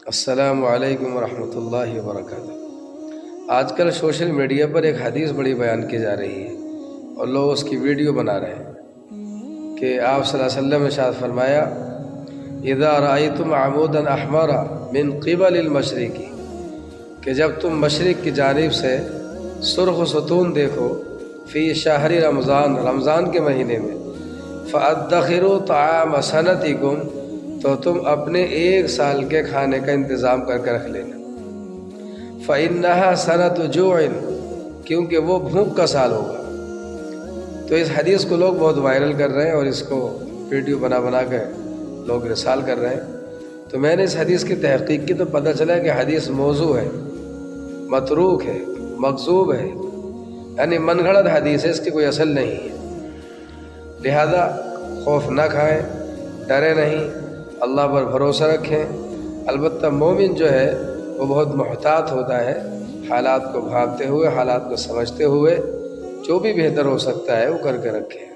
السلام علیکم ورحمۃ اللہ وبرکاتہ۔ آج کل سوشل میڈیا پر ایک حدیث بڑی بیان کی جا رہی ہے اور لوگ اس کی ویڈیو بنا رہے ہیں کہ آپ صلی اللہ علیہ وسلم نے ارشاد فرمایا اذا رأیتم عمودا احمر من قبل المشرق، کہ جب تم مشرق کی جانب سے سرخ ستون دیکھو فی شہر رمضان، رمضان کے مہینے میں، فادخروا طعام سنتکم، تو تم اپنے ایک سال کے کھانے کا انتظام کر کے رکھ لینا۔ فإنها سنۃ جوع، کیونکہ وہ بھوک کا سال ہوگا۔ تو اس حدیث کو لوگ بہت وائرل کر رہے ہیں اور اس کو ویڈیو بنا بنا کے لوگ رسال کر رہے ہیں۔ تو میں نے اس حدیث کی تحقیق کی تو پتہ چلا کہ حدیث موضوع ہے، متروک ہے، مکذوب ہے، یعنی من گھڑت حدیث ہے، اس کی کوئی اصل نہیں ہے۔ لہذا خوف نہ کھائیں، ڈرے نہیں، اللہ پر بھروسہ رکھیں۔ البتہ مومن جو ہے وہ بہت محتاط ہوتا ہے، حالات کو بھانپتے ہوئے، حالات کو سمجھتے ہوئے جو بھی بہتر ہو سکتا ہے وہ کر کے رکھیں۔